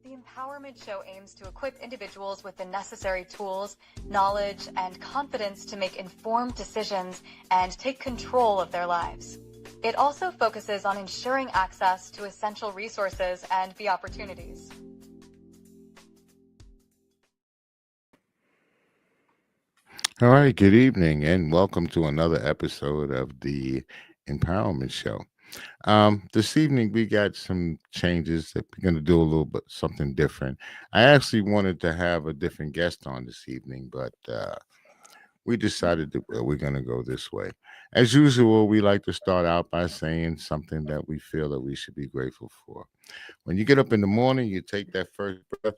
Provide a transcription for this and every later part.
The Empowerment Show aims to equip individuals with the necessary tools, knowledge, and confidence to make informed decisions and take control of their lives. It also focuses on ensuring access to essential resources and the opportunities. All right, good evening, and welcome to another episode of the Empowerment Show. This evening we got some changes that we're going to do a little bit something different. I actually wanted to have a different guest on this evening, but we decided that we're going to go this way. As usual, we like to start out by saying something that we feel that we should be grateful for. When you get up in the morning, you take that first breath.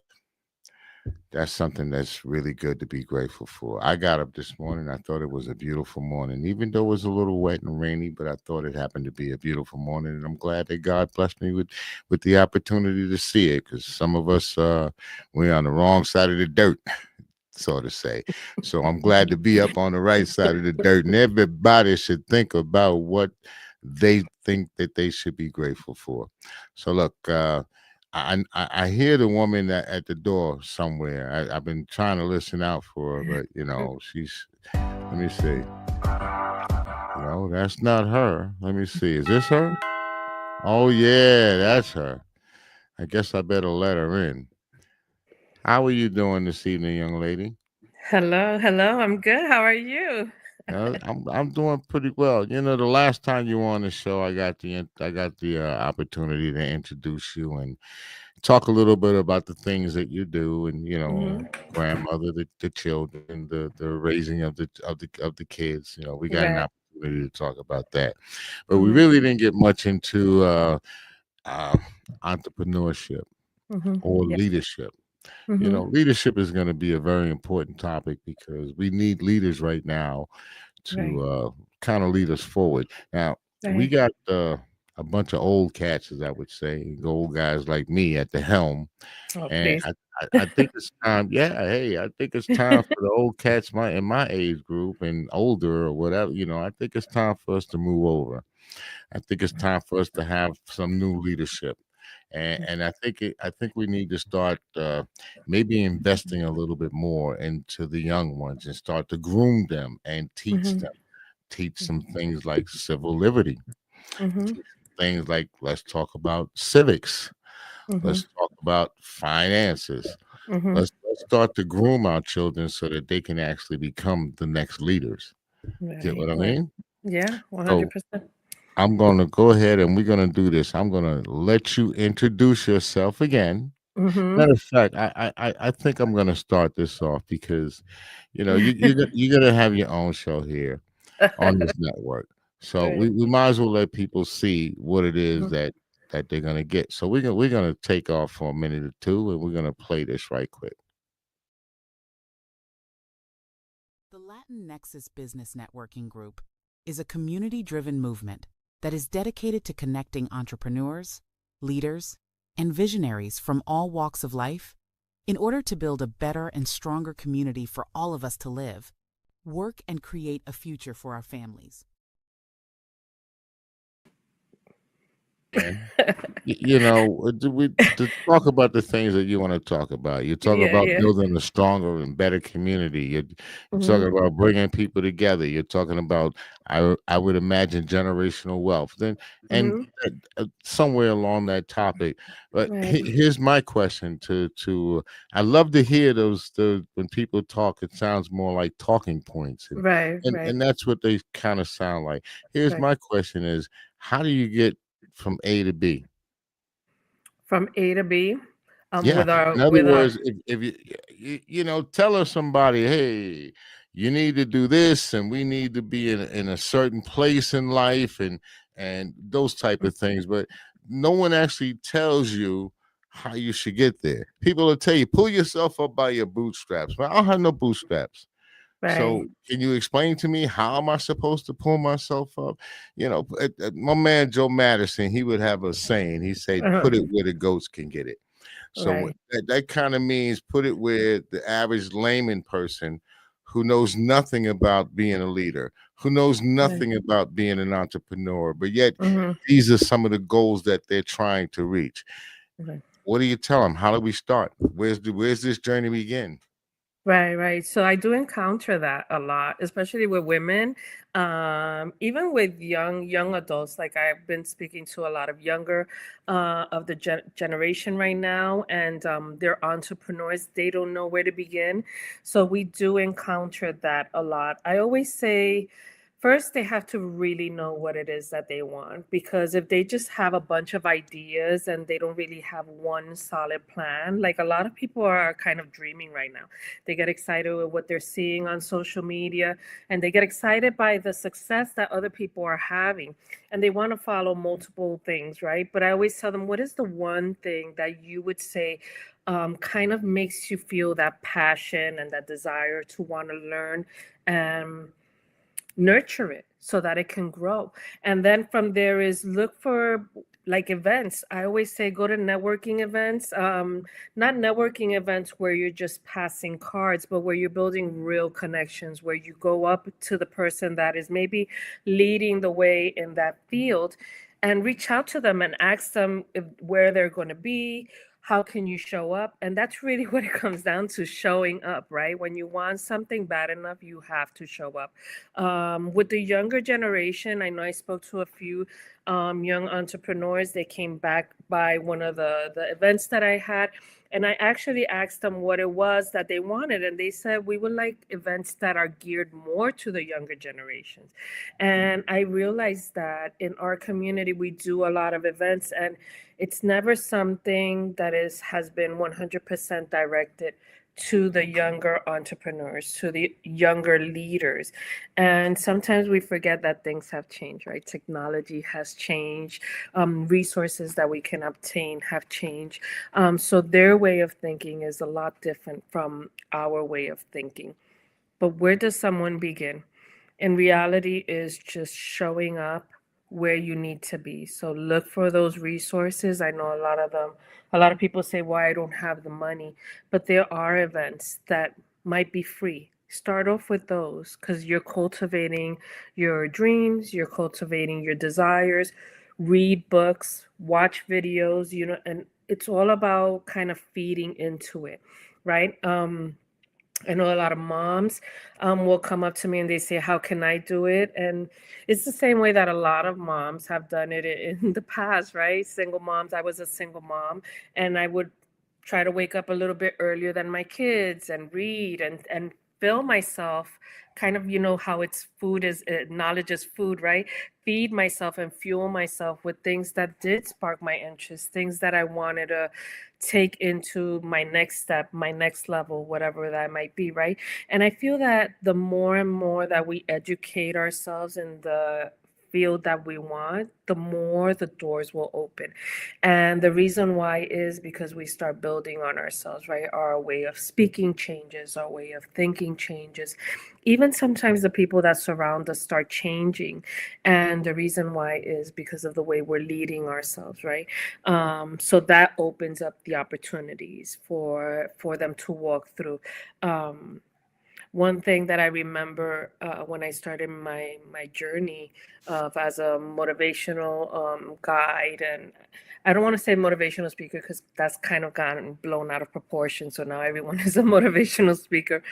That's something that's really good to be grateful for. I got up this morning. I thought it was a beautiful morning, even though it was a little wet and rainy, but I thought it happened to be a beautiful morning. And I'm glad that God blessed me with the opportunity to see it, because some of us, we're on the wrong side of the dirt, so to say. So I'm glad to be up on the right side of the dirt. And everybody should think about what they think that they should be grateful for. So look, I hear the woman at the door somewhere. I've been trying to listen out for her, but she's. Let me see. No, that's not her. Let me see. Is this her? Oh yeah, that's her. I guess I better let her in. How are you doing this evening, young lady? Hello, hello. I'm good. How are you? I'm doing pretty well. You know, the last time you were on the show, I got the opportunity to introduce you and talk a little bit about the things that you do, and Hmm. grandmother, the children, the raising of the kids. We got an Right. opportunity to talk about that, but we Hmm. really didn't get much into uh, entrepreneurship Hmm. or Yeah. leadership. Hmm. Leadership is going to be a very important topic because we need leaders right now Right. to kind of lead us forward. Now, we Right. got a bunch of old cats, as I would say, old guys like me at the helm, Oh, and please. I think it's time. Yeah, hey, I think it's time for the old cats in my age group and older or whatever. I think it's time for us to move over. I think it's time for us to have some new leadership. And I think we need to start maybe investing a little bit more into the young ones and start to groom them and Hmm. teach some things like civil liberty, Hmm. teach things like let's talk about civics, Hmm. let's talk about finances. Hmm. Let's start to groom our children so that they can actually become the next leaders. Get Right. what I Right. mean? Yeah. So 100%. I'm going to go ahead and we're going to do this. I'm going to let you introduce yourself again. Hmm. Matter of fact, I think I'm going to start this off because, you're going to have your own show here on this network. So Right. we might as well let people see what it is that they're going to get. So we're going to take off for a minute or two, and we're going to play this right quick. The Latin Nexus Business Networking Group is a community driven movement that is dedicated to connecting entrepreneurs, leaders, and visionaries from all walks of life in order to build a better and stronger community for all of us to live, work, and create a future for our families. And we to talk about the things that you want to talk about. You talk Yeah. about Yeah. building a stronger and better community. You're Hmm. talking about bringing people together. You're talking about I would imagine generational wealth. Then and Hmm. somewhere along that topic. But Right. here's my question to I love to hear the when people talk. It sounds more like talking points, and Right. and Right. and that's what they kind of sound like. Here's Right. my question: is how do you get from A to B? From A to B. Yeah. With our In other with our. words, if you tell us somebody, hey, you need to do this, and we need to be in a certain place in life, and those type of things, but no one actually tells you how you should get there. People will tell you, pull yourself up by your bootstraps. But I don't have no bootstraps. Right. So can you explain to me how am I supposed to pull myself up? My man Joe Madison, he would have a saying. He said, Uh-huh. "Put it where the goats can get it." So Right. that kind of means put it where the average layman person who knows nothing about being a leader, who knows Right. nothing about being an entrepreneur, but yet Hmm. these are some of the goals that they're trying to reach. Right. what do you tell them? How do we start? Where's this journey begin? Right, right. So I do encounter that a lot, especially with women, even with young adults. Like I've been speaking to a lot of younger of the generation right now, and they're entrepreneurs. They don't know where to begin. So we do encounter that a lot. I always say, first, they have to really know what it is that they want, because if they just have a bunch of ideas and they don't really have one solid plan, like a lot of people are kind of dreaming right now. They get excited with what they're seeing on social media, and they get excited by the success that other people are having, and they want to follow multiple things, right? But I always tell them, what is the one thing that you would say kind of makes you feel that passion and that desire to want to learn and nurture it so that it can grow? And then from there is look for like events. I always say go to networking events, not networking events where you're just passing cards, but where you're building real connections, where you go up to the person that is maybe leading the way in that field and reach out to them and ask them where they're going to be. How can you show up? And that's really what it comes down to, showing up, right? When you want something bad enough, you have to show up. With the younger generation, I know I spoke to a few young entrepreneurs. They came back by one of the events that I had. And I actually asked them what it was that they wanted. And they said, we would like events that are geared more to the younger generations. And I realized that in our community, we do a lot of events, and it's never something that has been 100% directed to the younger entrepreneurs, to the younger leaders. And sometimes we forget that things have changed, right? Technology has changed. Resources that we can obtain have changed. So their way of thinking is a lot different from our way of thinking. But where does someone begin? In reality, is just showing up where you need to be. So look for those resources. I know a lot of people say, why I don't have the money, but there are events that might be free. Start off with those, because you're cultivating your dreams, you're cultivating your desires. Read books, watch videos, and it's all about kind of feeding into it, right? I know a lot of moms will come up to me and they say, how can I do it? And it's the same way that a lot of moms have done it in the past, right? Single moms. I was a single mom, and I would try to wake up a little bit earlier than my kids and read and fill myself, kind of, how it's food is knowledge is food, right? Feed myself and fuel myself with things that did spark my interest, things that I wanted to take into my next step, my next level, whatever that might be, right? And I feel that the more and more that we educate ourselves in the field that we want, the more the doors will open. And the reason why is because we start building on ourselves, right? Our way of speaking changes, our way of thinking changes. Even sometimes the people that surround us start changing. And the reason why is because of the way we're leading ourselves, right? So that opens up the opportunities for them to walk through. One thing that I remember when I started my journey of as a motivational guide, and I don't want to say motivational speaker because that's kind of gotten blown out of proportion. So now everyone is a motivational speaker,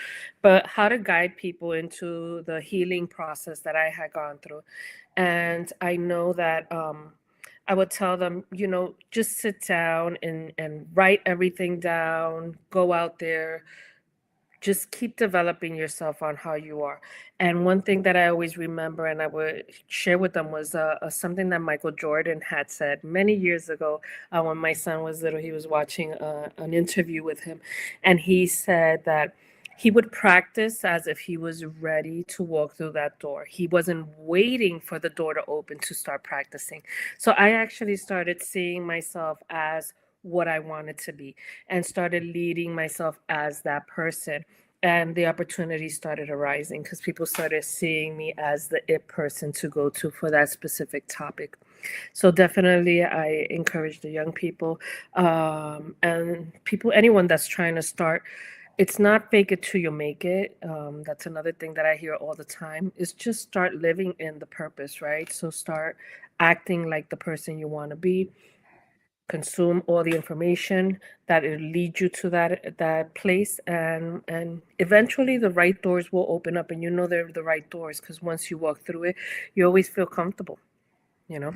but how to guide people into the healing process that I had gone through. And I know that I would tell them, just sit down and write everything down, go out there, just keep developing yourself on how you are. And one thing that I always remember and I would share with them was something that Michael Jordan had said many years ago when my son was little. He was watching an interview with him, and he said that he would practice as if he was ready to walk through that door. He wasn't waiting for the door to open to start practicing. So I actually started seeing myself as what I wanted to be and started leading myself as that person. And the opportunities started arising because people started seeing me as the it person to go to for that specific topic. So definitely, I encourage the young people and people, anyone that's trying to start. It's not fake it till you make it. That's another thing that I hear all the time. Is just start living in the purpose, right? So start acting like the person you want to be, consume all the information that will lead you to that place, and eventually the right doors will open up, and they're the right doors because once you walk through it, you always feel comfortable, you know.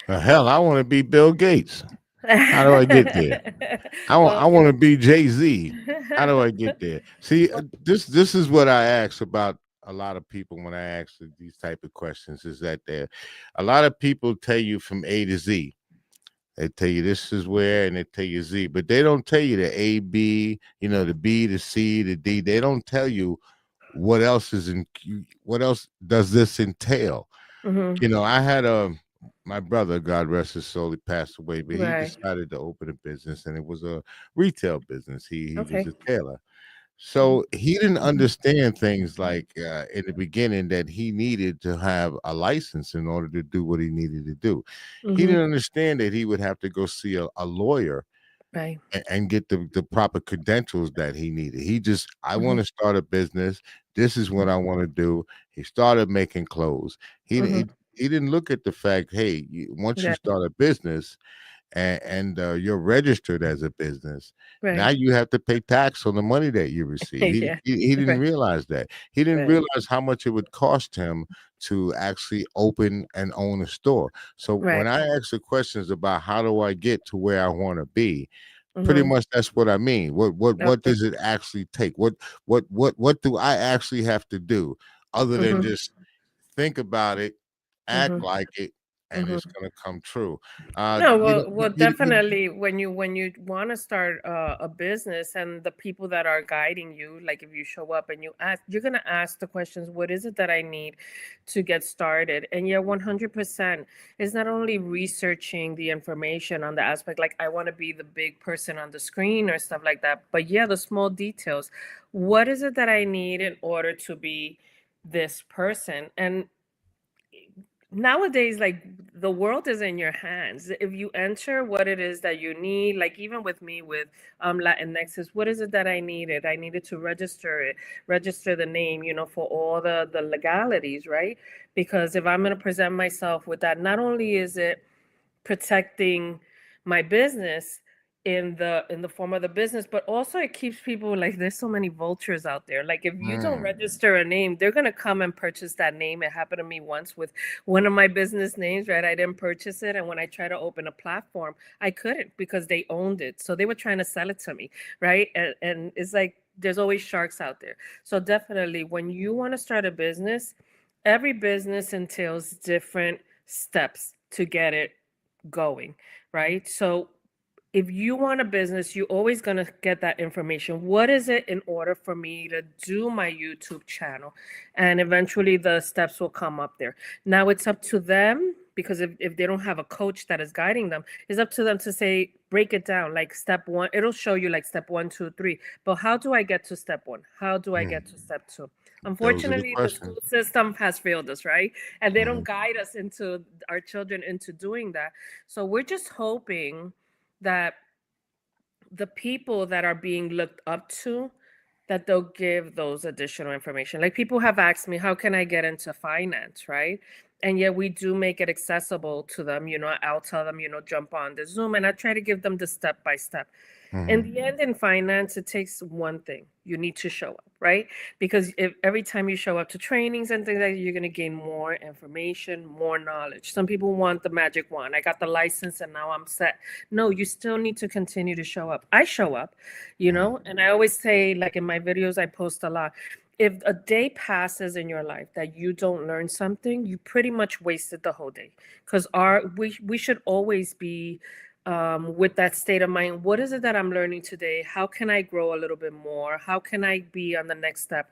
Hell, I want to be Bill Gates. How do I get there? I Well, want to be Jay-Z. How do I get there? See, this is what I ask about a lot of people when I ask these type of questions, is that a lot of people tell you from A to Z. They tell you this is where, and they tell you Z, but they don't tell you the A, B, the B, the C, the D. They don't tell you what else what else does this entail. mhm, I had my brother, God rest his soul, he passed away, but he right. decided to open a business, and it was a retail business. He was Okay. a tailor. Mhm, So he didn't understand things like in the beginning that he needed to have a license in order to do what he needed to do. He mhm, didn't understand that he would have to go see a lawyer right. and get the proper credentials that he needed. I want Mhm, to start a business. This is what I want to do. He started making clothes. He mhm, he, he didn't look at the fact, hey, once you yeah, start a business and you're registered as a business, now right. you have to pay tax on the money that you receive. He Yeah, he, he didn't right, realize that. He didn't right, realize how much it would cost him to actually open and own a store. So when right. I ask the questions about how do I get to where I want to be, pretty Mhm, much that's what I mean. What okay. does it actually take? What do I actually have to do other than Mhm, just think about it, act mhm, like it, and mhm. it's gonna come true. No, You know, well, definitely when you want to start a business and the people that are guiding you, like if you show up and you're gonna ask the questions, what is it that I need to get started? And yeah, 100%. It's not only researching the information on the aspect, like I want to be the big person on the screen or stuff like that, but yeah, the small details. What is it that I need in order to be this person? And nowadays, like, the world is in your hands. If you enter what it is that you need, like even with me with Latinx, what is it that I needed to register the name, for all the legalities, right? Because if I'm going to present myself with that, not only is it protecting my business in the form of the business, but also it keeps people, like, there's so many vultures out there. Like if you don't mm, register a name, they're going to come and purchase that name. It happened to me once with one of my business names, right? I didn't purchase it, and when I tried to open a platform, I couldn't because they owned it, so they were trying to sell it to me, right? And it's like there's always sharks out there. So definitely, when you want to start a business, every business entails different steps to get it going, right? So if you want a business, you're always going to get that information. What is it in order for me to do my YouTube channel? And eventually the steps will come up there. Now it's up to them, because if they don't have a coach that is guiding them, it's up to them to say, break it down. Like step one, it'll show you like step 1, 2, 3. But how do I get to step one? How do I mm. get to step two? Those are the Unfortunately, the questions. school system has failed us, right? And they don't Mhm. guide us into our children into doing that. So we're just hoping that the people that are being looked up to, that they'll give those additional information. Like people have asked me, how can I get into finance, right? And yet we do make it accessible to them. I'll tell them, jump on the Zoom, and I try to give them the step by step. In Mhm. the end, in finance, it takes one thing. You need to show up, right? Because if every time you show up to trainings and things like that, you're going to gain more information, more knowledge. Some people want the magic wand. I got the license and now I'm set. No, you still need to continue to show up. I show up, Mhm. and I always say, like in my videos, I post a lot. If a day passes in your life that you don't learn something, you pretty much wasted the whole day. Because we should always be with that state of mind. What is it that I'm learning today? How can I grow a little bit more? How can I be on the next step?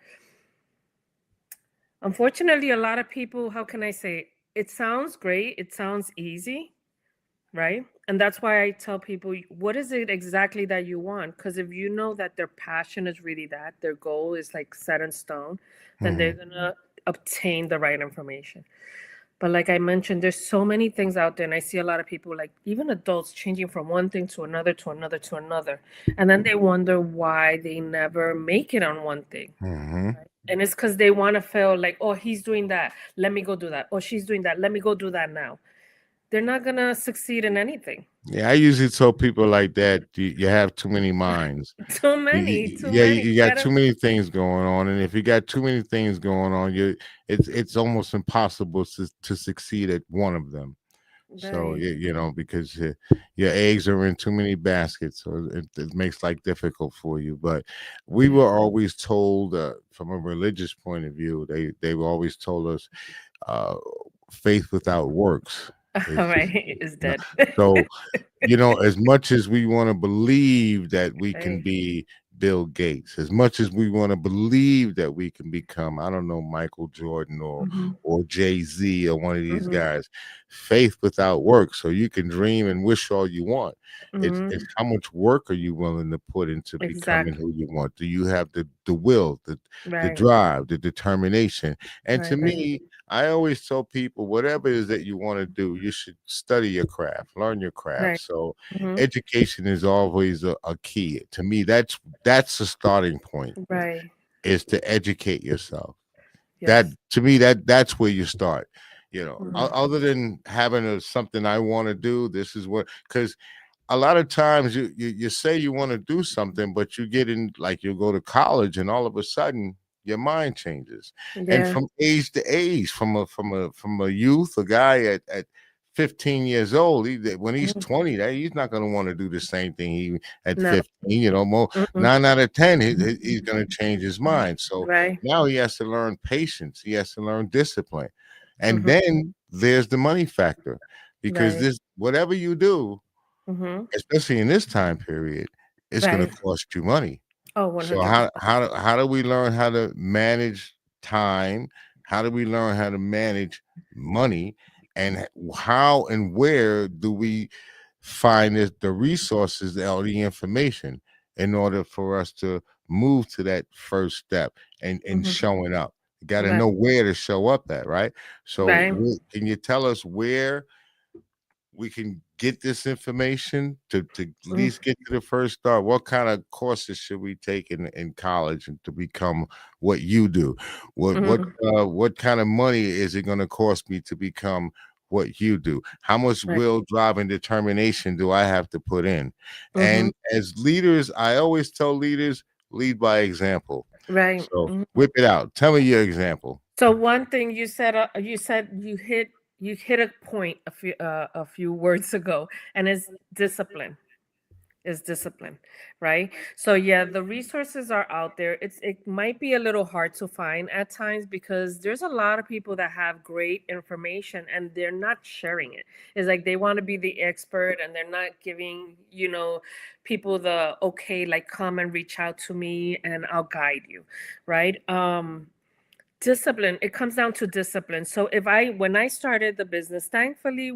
Unfortunately, a lot of people, how can I say, it sounds great, it sounds easy, right? And that's why I tell people, what is it exactly that you want? Because if you know that their passion is really that, their goal is like set in stone, then they're Mhm. going to obtain the right information. But like I mentioned, there's so many things out there, and I see a lot of people, like even adults, changing from one thing to another, to another, to another. And then they wonder why they never make it on one thing. Mhm. And it's because they want to feel like, oh, he's doing that. Let me go do that. Oh, she's doing that. Let me go do that now. they're not gonna succeed in anything. Yeah, I usually tell people like that, you have too many minds. Too many, too Yeah, many. you You got gotta too many things going on, and if you got too many things going on, it's almost impossible to succeed at one of them. So right. because your eggs are in too many baskets, so it makes life difficult for you. But we Yeah. were always told, from a religious point of view, they were always told us, uh, faith without works All is right, just, is you know. dead. So as much as we want to believe that we can Right. be Bill Gates, as much as we want to believe that we can become, I don't know, Michael Jordan Mm-hmm. or Jay-Z or one of these Mm-hmm. guys, faith without work. So you can dream and wish all you want. It's Mm-hmm. how much work are you willing to put into becoming Exactly. who you want? Do you have the will, the Right. drive, the determination? And to Right. me, I always tell people, whatever it is that you want to do, you should study your craft, learn your craft. Right. So Mm-hmm. education is always a key. To me, that's the starting point, Right. is to educate yourself. That, Yes. to me, that's where you start. Mm-hmm. Other than having something I want to do, this is what, because a lot of times you say you want to do something, but you get in, like, you go to college and all of a sudden your mind changes. And Yeah. from age to age, from a youth, a guy at 15 years old, when he's Mhm. 20, he's not going to want to do the same thing he at No. 15. More Mm-mm. 9 out of 10, he's going to change his mind. So Right. now he has to learn patience. He has to learn discipline. And Mm-hmm. then there's the money factor, because Right. this, whatever you do, Mm-hmm. especially in this time period, it's going Right. to cost you money. Oh, So 100%. how do we learn how to manage time? How do we learn how to manage money? And how and where do we find the resources or the information in order for us to move to that first step and Mm-hmm. showing up? You got to Right. know where to show up at, right? So Right. can you tell us where we can get this information to at Mm-hmm. least get to the first start? What kind of courses should we take in college and to become what you do? What kind of money is it going to cost me to become what you do? How much Right. will, drive, and determination do I have to put in? Mm-hmm. And as leaders, I always tell leaders, lead by example. Right. So Mhm. whip it out. Tell me your example. So one thing you said you hit a point a few words ago, and it's discipline. Is discipline, right? So yeah, the resources are out there. It might be a little hard to find at times because there's a lot of people that have great information and they're not sharing it. It's like they want to be the expert and they're not giving, people the okay, like come and reach out to me and I'll guide you, right? Discipline, it comes down to discipline. So when I started the business, thankfully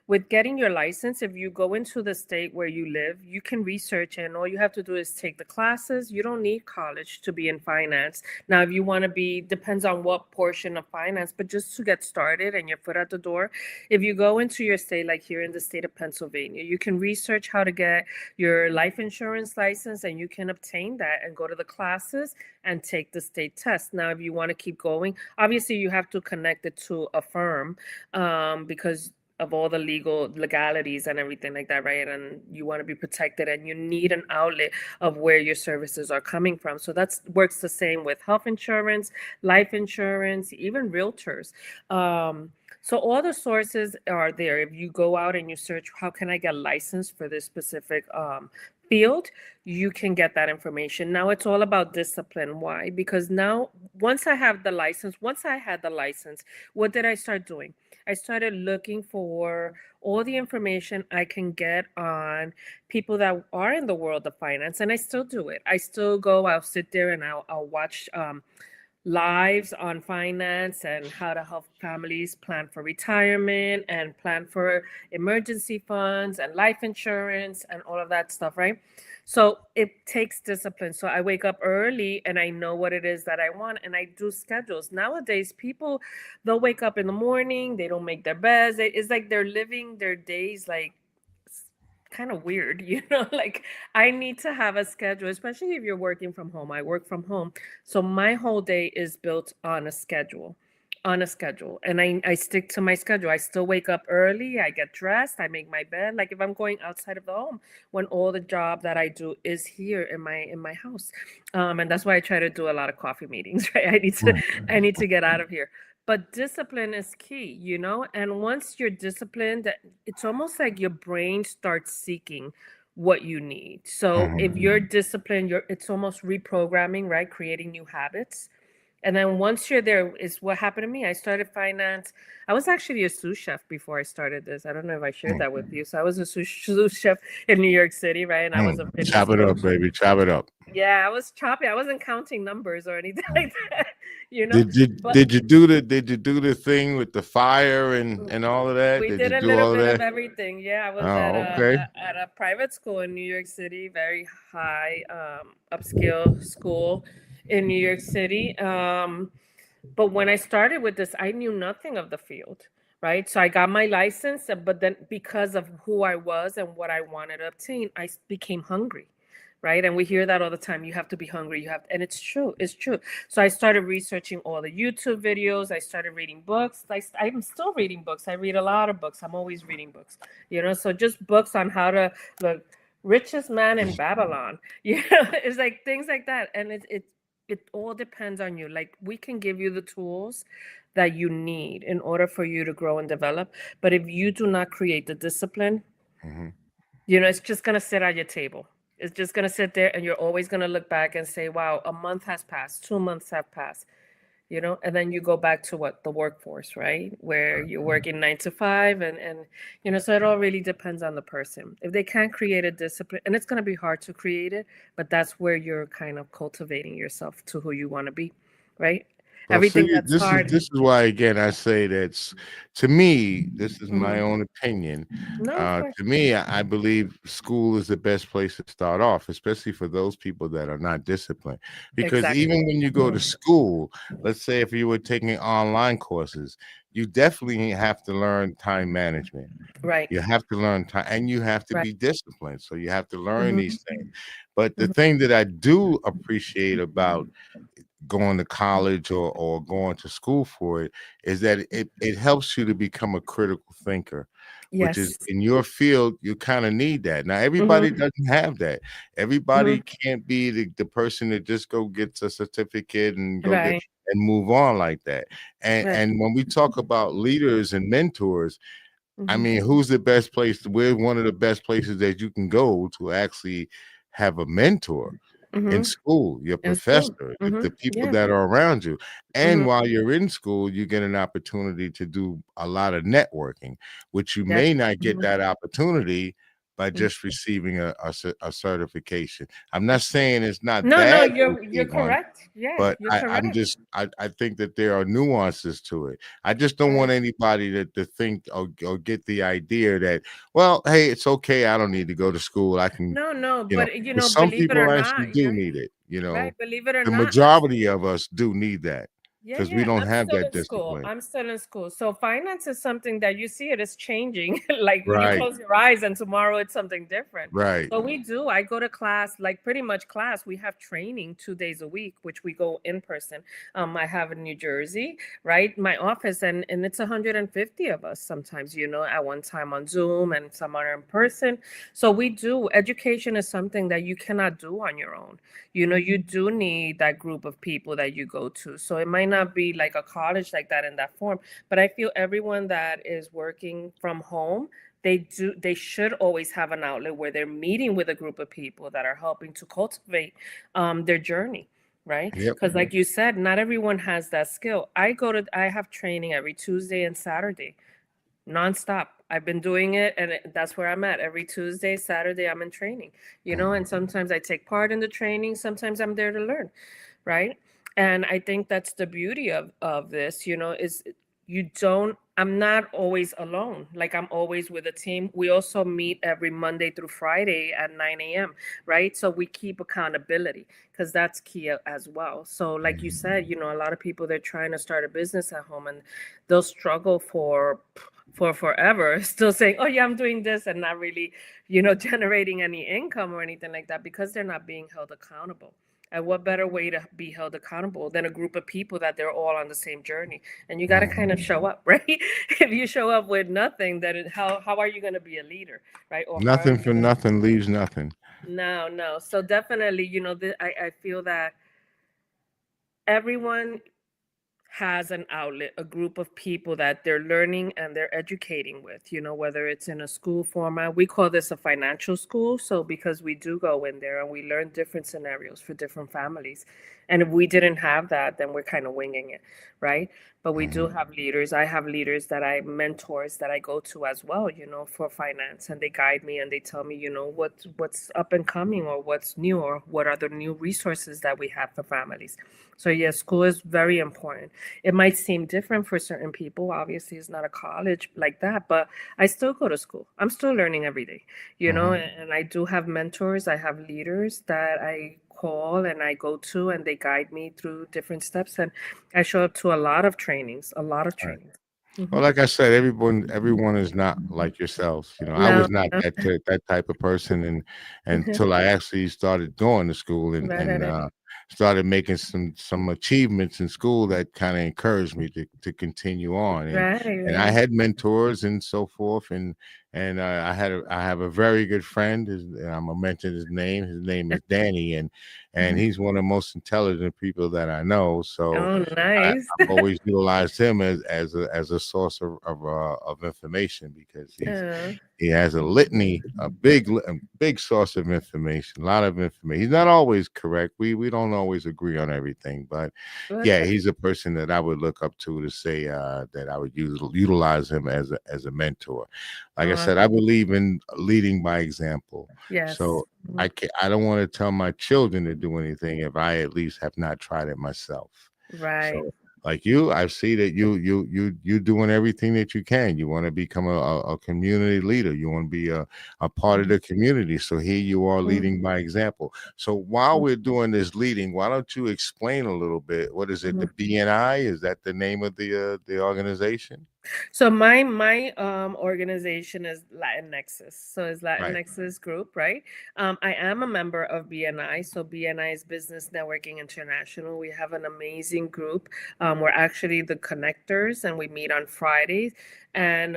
with getting your license, if you go into the state where you live, you can research and all you have to do is take the classes. You don't need college to be in finance. Now, if you want to be, depends on what portion of finance, but just to get started and your foot at the door, if you go into your state, like here in the state of Pennsylvania, you can research how to get your life insurance license and you can obtain that and go to the classes and take the state test. Now, if you want to keep going, obviously you have to connect it to a firm because of all the legalities and everything like that, right? And you want to be protected and you need an outlet of where your services are coming from. So that's works the same with health insurance, life insurance, even realtors. So all the sources are there. If you go out and you search, how can I get licensed for this specific field, you can get that information. Now it's all about discipline. Why? Because now, once I had the license, what did I start doing? I started looking for all the information I can get on people that are in the world of finance, and I still do it. I still go, I'll sit there and I'll watch lives on finance and how to help families plan for retirement and plan for emergency funds and life insurance and all of that stuff, right? So it takes discipline. So I wake up early and I know what it is that I want and I do schedules. Nowadays, people, they'll wake up in the morning, they don't make their beds. It's like they're living their days like kind of weird, like I need to have a schedule, especially if you're working from home. I work from home. So my whole day is built on a schedule. on a schedule, and I stick to my schedule. I still wake up early, I get dressed, I make my bed. Like if I'm going outside of the home, when all the job that I do is here in my house. And that's why I try to do a lot of coffee meetings, right? Right. I need to get out of here. But discipline is key, and once you're disciplined, it's almost like your brain starts seeking what you need. So if Mhm. you're disciplined, it's almost reprogramming, right? Creating new habits. And then once you're there, is what happened to me. I started finance. I was actually a sous chef before I started this. I don't know if I shared Mm, that with you. So I was a sous chef in New York City, right? And I was a fitness Chop it up, coach. baby. Chop it up. Yeah, I was chopping. I wasn't counting numbers or anything Mm. like that, Did you But did you do the thing with the fire and all of that? we Did you did a do little all of bit of that? everything. Yeah, I was Oh, okay. at a private school in New York City, very high upscale school in New York City. But when I started with this, I knew nothing of the field, right? So I got my license, but then because of who I was and what I wanted to obtain, became hungry, right? And we hear that all the time. You have to be hungry. And it's true. It's true. So I started researching all the YouTube videos. I started reading books. I'm still reading books. I read a lot of books. I'm always reading books, So just books on how to look richest man in Babylon, it's like things like that. And it all depends on you. Like we can give you the tools that you need in order for you to grow and develop. But if you do not create the discipline, Mhm. it's just going to sit at your table. It's just going to sit there and you're always going to look back and say, wow, a month has passed, 2 months have passed, and then you go back to the workforce, right? Where you're working 9 to 5 and so it all really depends on the person. If they can't create a discipline, and it's going to be hard to create it, but that's where you're kind of cultivating yourself to who you want to be, right? Well, Everything see, that's this is hard. this is why again I say to me, this is my Mhm. own opinion. No, of course. To me, I believe school is the best place to start off, especially for those people that are not disciplined. Because Exactly. even when you go to school, let's say if you were taking online courses, you definitely have to learn time management. Right. You have to learn time and you have to Right. be disciplined. So you have to learn these things. Hmm. But the Hmm. thing that I do appreciate about going to college or going to school for it is that it helps you to become a critical thinker, which is Yes. in your field you kind of need that. Now everybody Hmm. doesn't have that. Hmm. Everybody can't be the person that just go gets a certificate and go get Right. and move on like that. and Right. and when we talk about leaders and mentors, I Hmm. mean, who's the best place? We're one of the best places that you can go to actually have a mentor in Hmm. school, your In school. professor, Hmm. the people Yeah. that are around you. And Hmm. while you're in school, you get an opportunity to do a lot of networking, which you Yes. may not get Hmm. that opportunity by just receiving a certification. I'm not saying it's not No, no, bad to you're receive one, correct. Yeah, but you're correct. I think that there are nuances to it. I just don't want Right. anybody to think or get the idea that, well, hey, it's okay. I don't need to go to school. I can, No, no, you know, but because some believe it or people actually not, do you're need it. right. Believe it or The not, I'm majority of us do need that yeah, because we yeah. don't I'm have still that in school. discipline. I'm still in school. So finance is something that you see it is changing. Like you Right, close your eyes and tomorrow it's something different. right. So we do. I go to class, like pretty much class. We have training 2 days a week, which we go in person. I have in New Jersey, right? My office, and it's 150 of us sometimes, at one time on Zoom and some are in person. So we do. Education is something that you cannot do on your own. You do need that group of people that you go to. So it might not be like a college like that in that form, but I feel everyone that is working from home, they should always have an outlet where they're meeting with a group of people that are helping to cultivate their journey, right? Yep. Because like you said, not everyone has that skill. I have training every Tuesday and Saturday nonstop. I've been doing it, and that's where I'm at. Every Tuesday, Saturday, I'm in training, Mhm. and sometimes I take part in the training, sometimes I'm there to learn, right? And I think that's the beauty of this, is I'm not always alone. Like I'm always with a team. We also meet every Monday through Friday at 9 a.m., right? So we keep accountability because that's key as well. So like you said, a lot of people, they're trying to start a business at home and they'll struggle for forever, still saying, oh yeah, I'm doing this and not really, generating any income or anything like that because they're not being held accountable. And what better way to be held accountable than a group of people that they're all on the same journey? And you got to kind of show up, right? If you show up with nothing, how are you going to be a leader, right? Or how are Nothing you for going to? nothing leaves nothing. No. So definitely, I feel that everyone has an outlet, a group of people that they're learning and they're educating with, whether it's in a school format. We call this a financial school. So, because we do go in there and we learn different scenarios for different families. And if we didn't have that, then we're kind of winging it, right? But we do Mhm. have leaders. I have leaders that I mentors that I go to as well, for finance, and they guide me and they tell me, what's up and coming, or what's new, or what are the new resources that we have for families. So yes, school is very important. It might seem different for certain people. Obviously, it's not a college like that, but I still go to school. I'm still learning every day, Mhm. and I do have mentors. I have leaders that I call and I go to, and they guide me through different steps. And I show up to a lot of trainings, a lot of Right. trainings. Hmm. Well, like I said, everyone is not like yourselves. I No, was not no. that type of person, and until I actually started going to school and Right, right, right. started making some achievements in school that kind of encouraged me to continue on. Right, And I right. had mentors and so forth, and I have a very good friend. And I'm gonna mention his name. His name is Danny, and he's one of the most intelligent people that I know. So Oh, nice. I've always utilized him as a source of information, because Yeah. he has a litany, a big source of information, a lot of information. He's not always correct. We don't always agree on everything, but yeah, Okay. he's a person that I would look up to say that I would utilize him as a mentor. Like I said, I Awesome. believe in leading by example. Yes. So I don't want to tell my children to do anything if I at least have not tried it myself. Right. So, like you, I see that you doing everything that you can. You want to become a community leader. You want to be a part of the community. So here you are, leading by example. So while we're doing this leading, why don't you explain a little bit? What is it? The BNI? Is that the name of the organization? So my organization is Latin Nexus. So it's Latin Right. Nexus Group, right? I am a member of BNI. So BNI is Business Networking International. We have an amazing group. We're actually the connectors, and we meet on Fridays. And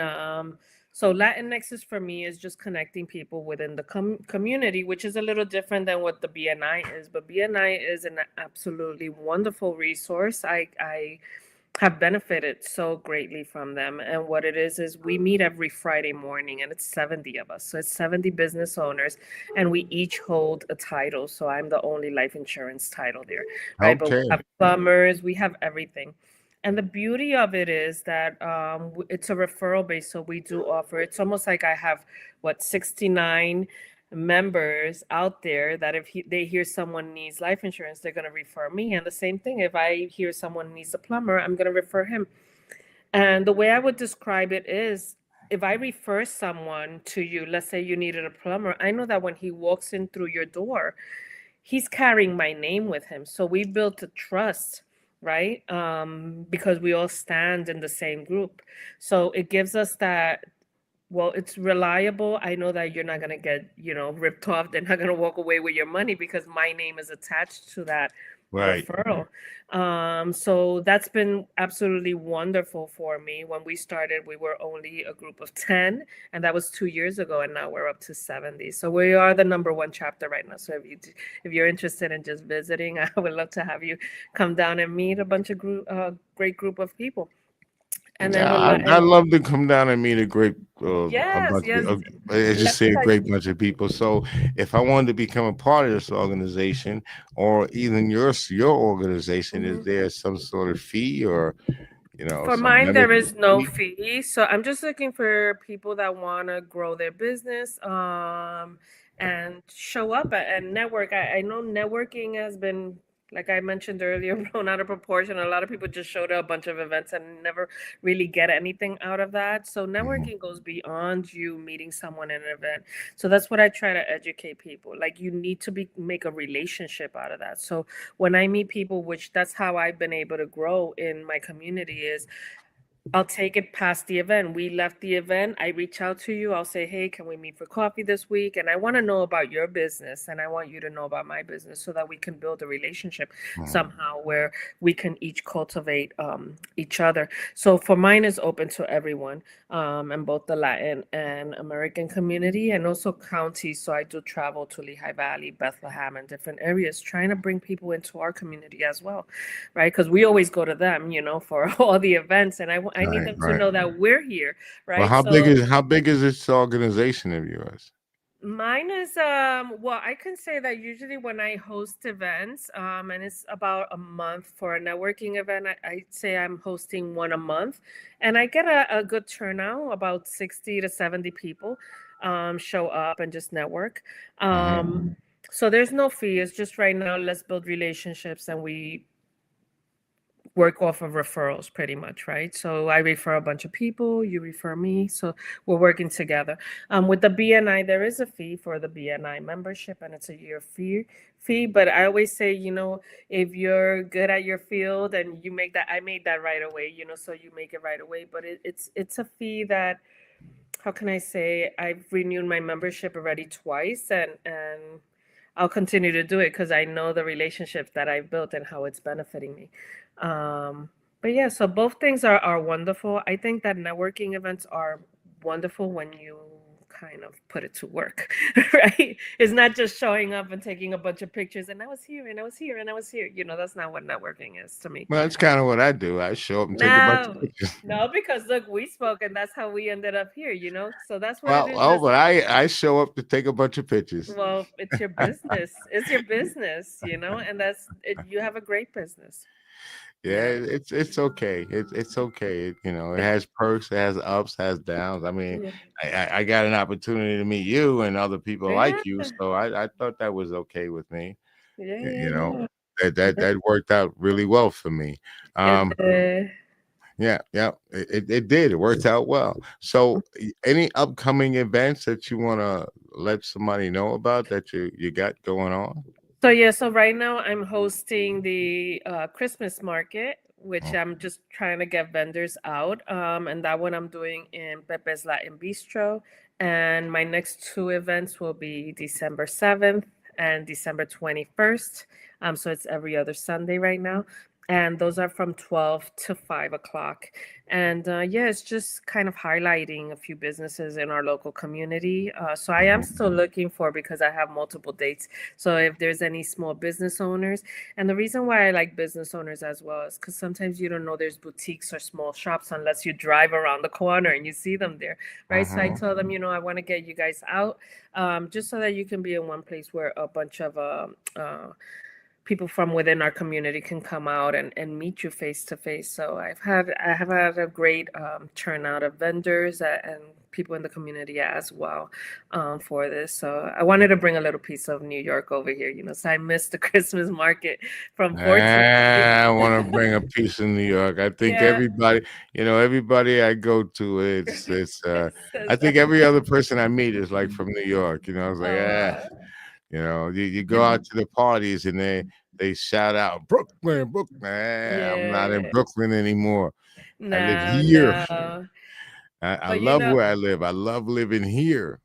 so Latin Nexus for me is just connecting people within the community, which is a little different than what the BNI is. But BNI is an absolutely wonderful resource. I have benefited so greatly from them. And what it is we meet every Friday morning, and it's 70 of us. So it's 70 business owners, and we each hold a title. So I'm the only life insurance title there, right? But we Okay. have plumbers, we have everything. And the beauty of it is that it's a referral base. So we do offer, it's almost like I have, 69 members out there that if they hear someone needs life insurance, they're going to refer me. And the same thing, if I hear someone needs a plumber, I'm going to refer him. And the way I would describe it is, if I refer someone to you, let's say you needed a plumber, I know that when he walks in through your door, he's carrying my name with him. So we built a trust, right? Because we all stand in the same group. So it gives us that, well, it's reliable. I know that you're not going to get, ripped off. They're not going to walk away with your money because my name is attached to that Right. referral. So that's been absolutely wonderful for me. When we started, we were only a group of 10, and that was 2 years ago, and now we're up to 70. So we are the number one chapter right now. So if you're interested in just visiting, I would love to have you come down and meet a bunch of great group of people. And then Yeah, we're I'd love to come down and meet a yes, bunch yes. I just Let say me a tell great bunch of people. So if I wanted to become a part of this organization, or even your organization, is you. there some sort of fee, or For some mine, there membership is no fee? fee. So I'm just looking for people that want to grow their business, and show up and network. I know networking has been, like I mentioned earlier, blown out of proportion. A lot of people just show to a bunch of events and never really get anything out of that. So Mhm. networking goes beyond you meeting someone in an event. So that's what I try to educate people. Like, you need to make a relationship out of that. So when I meet people, which that's how I've been able to grow in my community, is I'll take it past the event. We left the event. I reach out to you. I'll say, hey, can we meet for coffee this week? And I want to know about your business and I want you to know about my business so that we can build a relationship Mhm. somehow where we can each cultivate each other. So for mine is open to everyone and both the Latin and American community and also counties. So I do travel to Lehigh Valley, Bethlehem, and different areas, trying to bring people into our community as well, right? Because we always go to them, for all the events, and I need Right, them to right. know that we're here, Well, right? So how big is this organization of yours? mine is well, I can say that usually when I host events, and it's about a month for a networking event, I'd say I'm hosting one a month, and I get a good turnout, about 60 to 70 people show up and just network. Hmm. So there's no fee. It's just right now, let's build relationships and we work off of referrals pretty much, right? So I refer a bunch of people, you refer me, so we're working together. With the BNI, there is a fee for the BNI membership, and it's a year fee. But I always say, if you're good at your field and you make that, I made that right away, so you make it right away. But it's a fee that, how can I say, I've renewed my membership already twice, and I'll continue to do it because I know the relationships that I've built and how it's benefiting me. But yeah, so both things are wonderful. I think that networking events are wonderful when you kind of put it to work, right? It's not just showing up and taking a bunch of pictures and I was here and I was here and I was here. That's not what networking is to me. Well, that's kind of what I do. I show up and take a bunch of No, pictures. no, because look, we spoke and that's how we ended up here. So that's what it Well, is. oh, That's but I show up to take a bunch of pictures. Well, it's your business. It's your business, and that's it, you have a great business. Yeah, Yeah. it's okay. It's okay. It has perks, it has ups, has downs. I mean, Yeah. I got an opportunity to meet you and other people Yeah. like you, so I thought that was okay with me. Yeah. y- Yeah. You know, Yeah. that worked out really well for me. It, Um, yeah, yeah, it did. It worked out well. So, any upcoming events that you want to let somebody know about that you got going on? so right now I'm hosting the Christmas market, which I'm just trying to get vendors out. And that one I'm doing in Pepe's Latin Bistro. And my next two events will be December 7th and December 21st. So it's every other Sunday right now. And those are from 12 to 5 o'clock. And yeah, it's just kind of highlighting a few businesses in our local community. So I am Mhm. still looking for, because I have multiple dates. So if there's any small business owners, and the reason why I like business owners as well is because sometimes you don't know there's boutiques or small shops unless you drive around the corner and you see them there, right? So I Mhm. tell them, I want to get you guys out, just so that you can be in one place where a bunch of people from within our community can come out and meet you face to face. So I have had a great turnout of vendors and people in the community as well for this. So I wanted to bring a little piece of New York over here, so I missed the Christmas market from 14th Street. I want to bring a piece of New York. I think Yeah. everybody I go to, it's I Says, think every other person I meet is like from New York. I was like, oh, you go out to the parties and they shout out Brooklyn, Brooklyn. I'm not in yeah. Brooklyn anymore. I live No, here. no. I But love where I live. I love living here.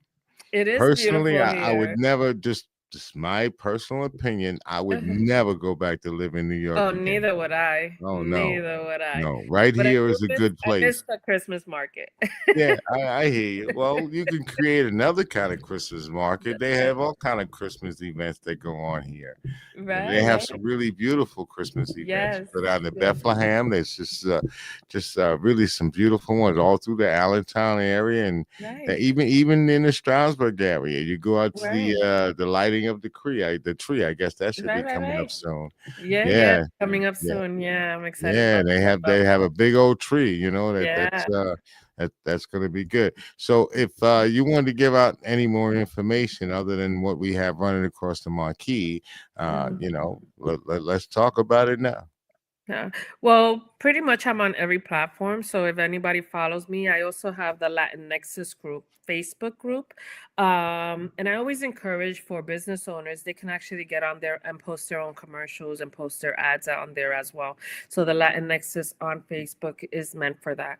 it is Personally, beautiful I would here. never just my personal opinion. I would never go back to live in New York Oh, again. neither would I. Oh no. Neither would I. No, right But here is a good I miss place. the Christmas market. Yeah, I hear you. Well, you can create another kind of Christmas market. They have all kind of Christmas events that go on here. And they Right, have right. some really beautiful Christmas events. Yes. You go down to Yes. Bethlehem. There's just really some beautiful ones all through the Allentown area, and Right. even in the Stroudsburg area. You go out to Right. the lighting of the tree. I guess that should be Right, right, coming up right. soon. Yeah, yeah. Yeah, Coming up yeah. soon. Yeah, I'm excited Yeah, about they that as have well. they have a big old tree, Yeah. that's gonna be good. So if you wanted to give out any more information other than what we have running across the marquee, Mhm. let's talk about it now. Yeah. Well, Pretty much I'm on every platform. So if anybody follows me, I also have the Latin Nexus group, Facebook group. And I always encourage for business owners, they can actually get on there and post their own commercials and post their ads on there as well. So the Latin Nexus on Facebook is meant for that.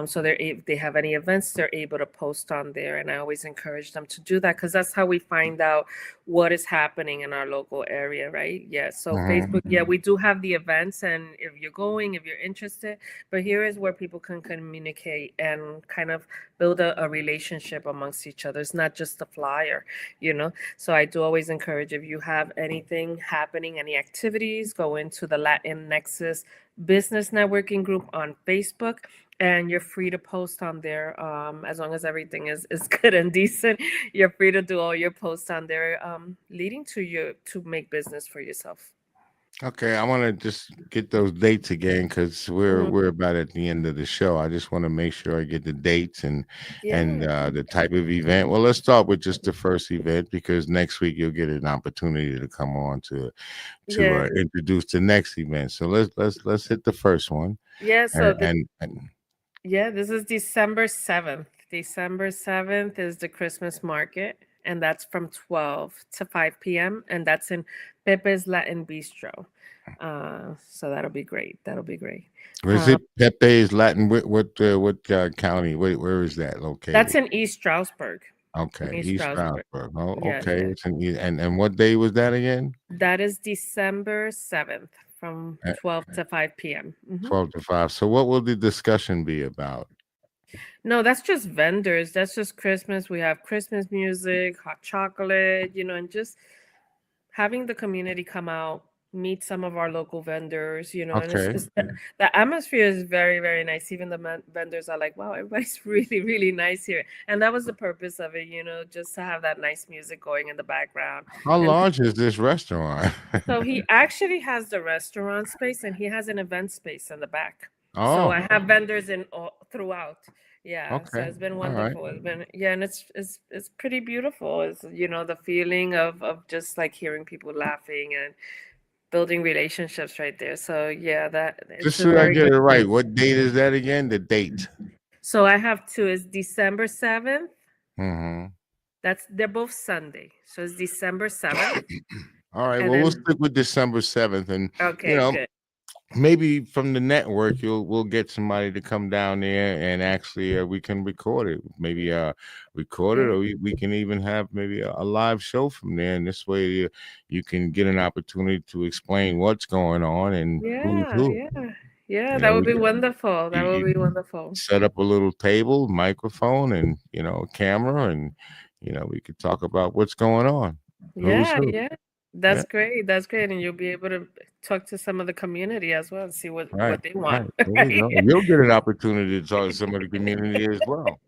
So if they have any events, they're able to post on there. And I always encourage them to do that because that's how we find out what is happening in our local area, right? Yeah. So Facebook, yeah, we do have the events, and if you're going, if you're interested, but here is where people can communicate and kind of build a relationship amongst each other. It's not just a flyer, you know. So I do always encourage, if you have anything happening, any activities, go into the Latin Nexus business networking group on Facebook, and you're free to post on there, as long as everything is good and decent. You're free to do all your posts on there, leading to you to make business for yourself. Okay, I want to just get those dates again because we're about at the end of the show. I just want to make sure I get the dates and Yeah, the type of event. Well, let's start with just the first event because next week you'll get an opportunity to come on to yeah, introduce the next event. So let's hit the first one. yeah. So And yeah, this is December 7th. December 7th is the Christmas market, and that's from 12 to 5 p.m. And that's in Pepe's Latin Bistro. So that'll be great. That'll be great. was Uh, it Pepe's Latin? What county? Where is that that's located? in East Stroudsburg. In Okay, East East Stroudsburg. Stroudsburg. Oh, Yeah, okay. yeah. It's and what day was that again? That is December 7th from 12 to 5 p.m. 12 to 5. So what will the discussion be about? No, that's just vendors. That's just Christmas. We have Christmas music, hot chocolate, and just having the community come out, meet some of our local vendors, and Okay. the atmosphere is very, very nice. Even the vendors are like, wow, everybody's really, really nice here. And that was the purpose of it, just to have that nice music going in the background. How And large is this restaurant? so he actually has the restaurant space and he has an event space in the back. So Oh, I have vendors in all throughout. Yeah, so okay. it's been All right. wonderful. It's been, yeah, and it's pretty beautiful. It's the feeling of just like hearing people laughing and building relationships right there. So yeah, that Just it's a so I very get good it place. right, what date is that again? The date. So I have two. It's December 7th. Hmm. They're both Sunday. So it's December 7th. All right. And Well, we'll then stick with December 7th, and you okay, know, good. maybe from the network, we'll get somebody to come down there and actually we can record it. Maybe record it, Yeah. or we can even have maybe a live show from there. And this way, you can get an opportunity to explain what's going on and who's Yeah, who. yeah. Yeah, You that know, would we be can wonderful. That would you be wonderful. set up a little table, microphone, and a camera, and we could talk about what's going on, who's Yeah, who. yeah. Yeah, That's great. That's great. And you'll be able to talk to some of the community as well and see what right, they want. right. There you Right. go. You'll get an opportunity to talk to some of the community as well.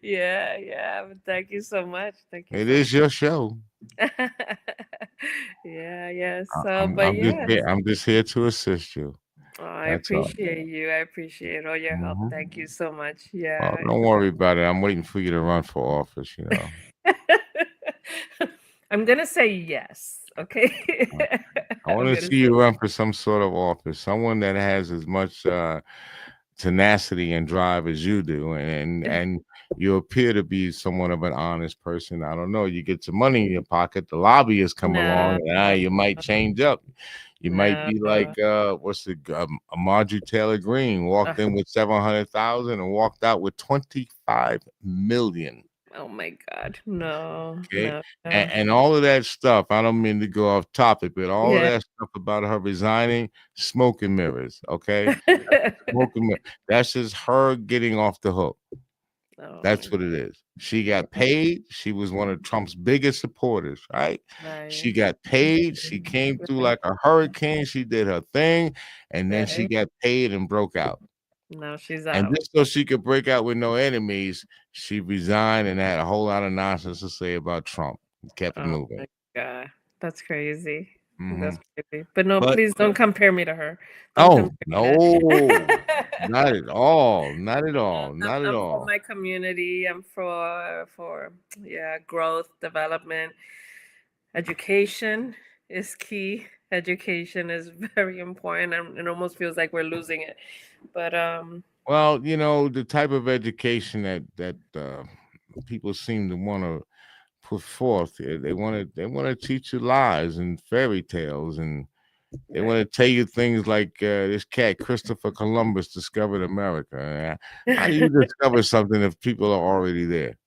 Yeah, yeah. But thank you so much. Thank you It so is your show. much. Yeah, yeah. I- So, I'm but I'm just yes. here. I'm just here to assist you. Oh, I That's all. appreciate you. I appreciate all your help. Hmm. Thank you so much. Well, Yeah. don't worry about it. I'm waiting for you to run for office. I'm gonna say yes. Okay. I I'm want to gonna see say you run for some sort of office. Someone that has as much tenacity and drive as you do, and you appear to be somewhat of an honest person. I don't know. You get some money in your pocket, the lobbyists come along, no, and you might change up. You might no. be like what's the Marjorie Taylor Greene walked Ugh, in with 700,000 and walked out with 25 million. oh my God. No, Okay. no, no. And all of that stuff, I don't mean to go off topic, but all of Yeah. that stuff about her resigning, smoke and mirrors. Okay. Smoke and mirrors. That's just her getting off the hook. Oh That's my what it is. She got paid. She was one of Trump's biggest supporters, right? She right. got paid. She came through Right. like a hurricane. She did her thing, and then she Right. got paid and broke out. No, she's And out. just so she could break out with no enemies, she resigned and had a whole lot of nonsense to say about Trump. Kept it Oh moving. my God. That's crazy. Hmm. That's crazy. But no, But please don't compare me to her. Don't oh compare me to no, not at all, not at all, not at I'm for all. my community. I'm for growth, development, education is key. Education is very important, and it almost feels like we're losing it. But Well, the type of education that people seem to want to put forth. They want to teach you lies and fairy tales, and they want right. to tell you things like this cat Christopher Columbus discovered America. How do you discover something if people are already there?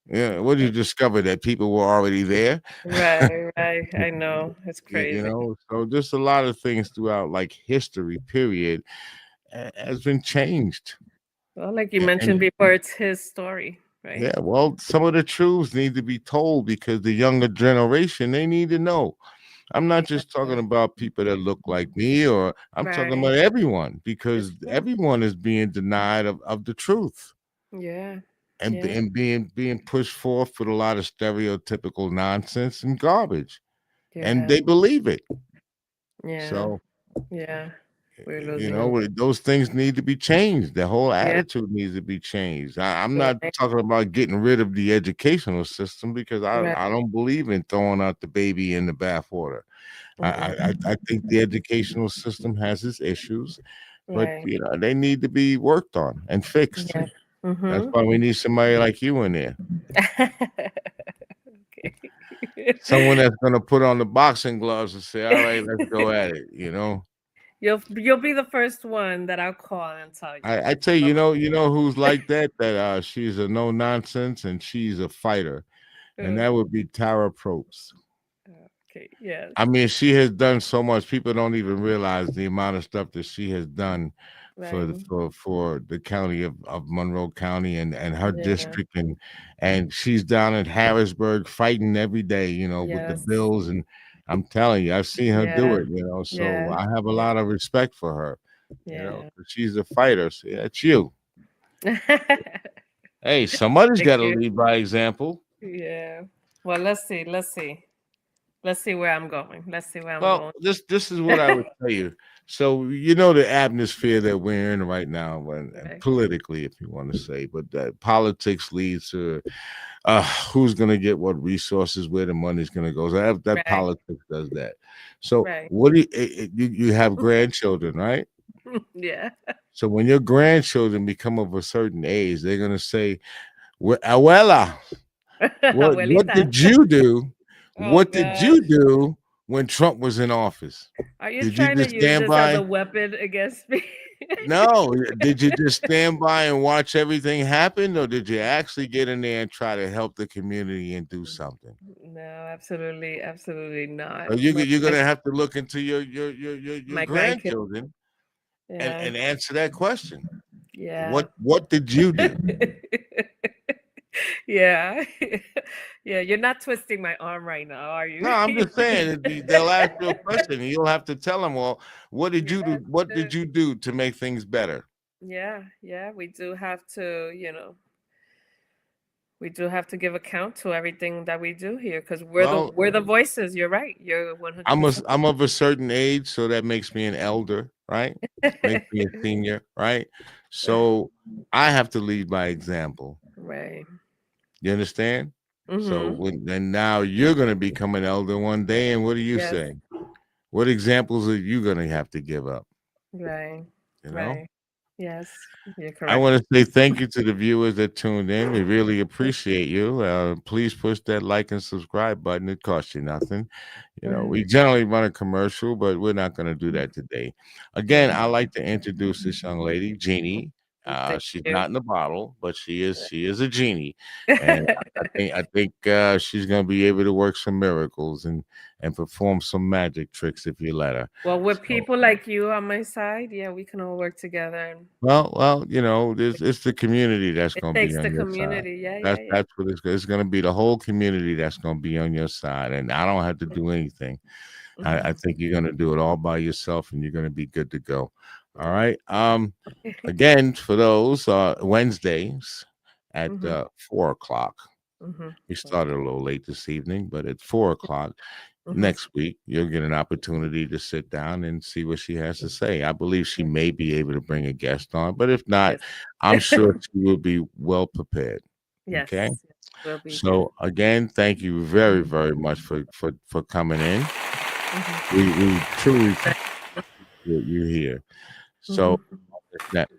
Yeah, what did you discover, that people were already there? Right, right. I know. It's crazy. So just a lot of things throughout like history period has been changed. Well, like you And mentioned before, it's his story, right? yeah, well, some of the truths need to be told because the younger generation, they need to know. I'm not just talking Yeah. about people that look like me, or I'm talking Right. about everyone, It's because true. everyone is being denied of the truth, Yeah. and Yeah. being pushed forth with a lot of stereotypical nonsense and garbage, and Yeah. they believe it. Yeah. So Yeah. We're losing it. those things need to be changed. The whole Yeah. attitude needs to be changed. I'm not Right. talking about getting rid of the educational system, because Right. I don't believe in throwing out the baby in the bathwater. I think the educational system has its issues, but Right. they need to be worked on and fixed. Yeah. That's Mm-hmm. why we need somebody like you in there, Okay. someone that's going to put on the boxing gloves and say, "All right, let's go at it." You'll be the first one that I'll call and tell you. I tell you, who's like that. That she's a no nonsense and she's a fighter, and Uh, that would be Tara Probst. okay. Yes. I mean, she has done so much. People don't even realize the amount of stuff that she has done for Right. for the county of Monroe County and her Yeah. district, and she's down at Harrisburg fighting every day, with the Yes. bills. And I'm telling you, I've seen her do Yeah. it. So Yeah. I have a Yeah. lot of respect for her, Yeah. 'cause she's a fighter. So that's you. Thank Hey, somebody's got to you. lead by example. Yeah. Well, let's see. Let's see. Let's see where I'm going. Let's see where I'm Well, going. this is what I would tell you. So the atmosphere that we're in right now, and Right. politically, if you want to say, but that politics leads to who's going to get what resources, where the money's going to go. So that Right. politics does that. So Right. what do you have grandchildren, right? Yeah. So when your grandchildren become of a certain age, they're going to say, Abuela, what Abuelita. did you do? Oh What did gosh. you do when Trump was in office? Are you Did you trying to just use stand this as a by? weapon against me? No. Did you just stand by and watch everything happen, or did you actually get in there and try to help the community and do something? No, absolutely, absolutely not. So you're gonna have to look into your My grandkids. grandchildren and Yeah. answer that question. Yeah. What did you do? Yeah. Yeah, you're not twisting my arm right now, are No, you? I'm just saying they'll ask you a question and you'll have to tell them, well, what did you do? Yeah. What did you do to make things better? Yeah, yeah, we do have to, we do have to give account to everything that we do here because Well, we're the voices. You're right. You're I'm 100%. I'm of a certain age, so that makes me an elder, right? Makes me a senior, right? So I have to lead by example. Right. You understand? So Mm-hmm. and now you're gonna become an elder one day, and what do you Yes. say? What examples are you gonna have to give up? Right. You know? Right. Yes. You're I correct. want to say thank you to the viewers that tuned in. We really appreciate you. Please push that like and subscribe button. It costs you nothing. We generally run a commercial, but we're not going to do that today. Again, Right. I'd like to introduce this young lady, Jeannie. Thank She's you. not in the bottle, but she is a genie, and I think she's going to be able to work some miracles and perform some magic tricks if you let her. Well, with So, people like you on my side, yeah, we can all work together. And well, it's the community that's it going to be takes the on your side. community. Yeah, yeah, That's yeah. that's what it's going to be. The whole community that's going to be on your side, and I don't have to do anything. I think you're going to do it all by yourself, and you're going to be good to go. All right. Again, for those Wednesdays at Mm-hmm. 4 o'clock. Mm-hmm. We started a little late this evening, but at 4 o'clock Mm-hmm. next week, you'll get an opportunity to sit down and see what she has to say. I believe she may be able to bring a guest on, but if not, I'm Yes. sure she will be well prepared. Yes. Okay. Yes, we'll be here. So again, thank you very, very much for coming in. Mhm. We truly appreciate you here. So Mhm. that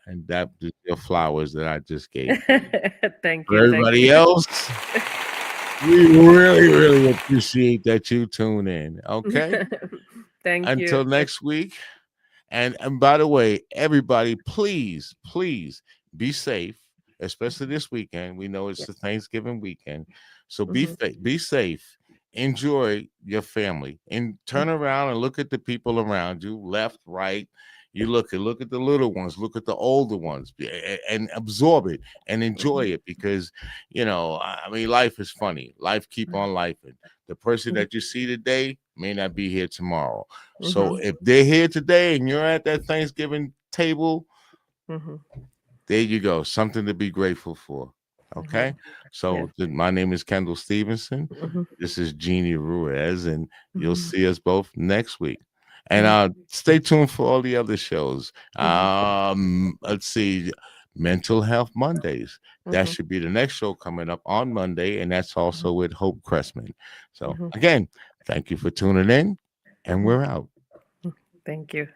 and that is your flowers that I just gave. Thank For you. Thank everybody you. else, we really, really appreciate that you tune in. Okay. Thank you. Until next week. And by the way, everybody, please be safe, especially this weekend. We know it's Yeah. the Thanksgiving weekend, so Mhm. be safe. Enjoy your family, and turn around and look at the people around you, left, right. You look at the little ones, look at the older ones, and absorb it and enjoy Mhm. it because I mean, life is funny. Life keep on life. The person Mhm. that you see today may not be here tomorrow. So Mhm. if they're here today and you're at that Thanksgiving table, Mhm. there you go. Something to be grateful for. Okay. Mhm. Yeah. So my name is Kendall Stevenson. Mhm. This is Jeannie Ruiz, and you'll Mhm. see us both next week. And Mhm. stay tuned for all the other shows. Mhm. Let's see, Mental Health Mondays. That Mhm. should be the next show coming up on Monday, and that's also with Hope Cressman. So Mhm. again, thank you for tuning in, and Mhm. we're out. Thank you.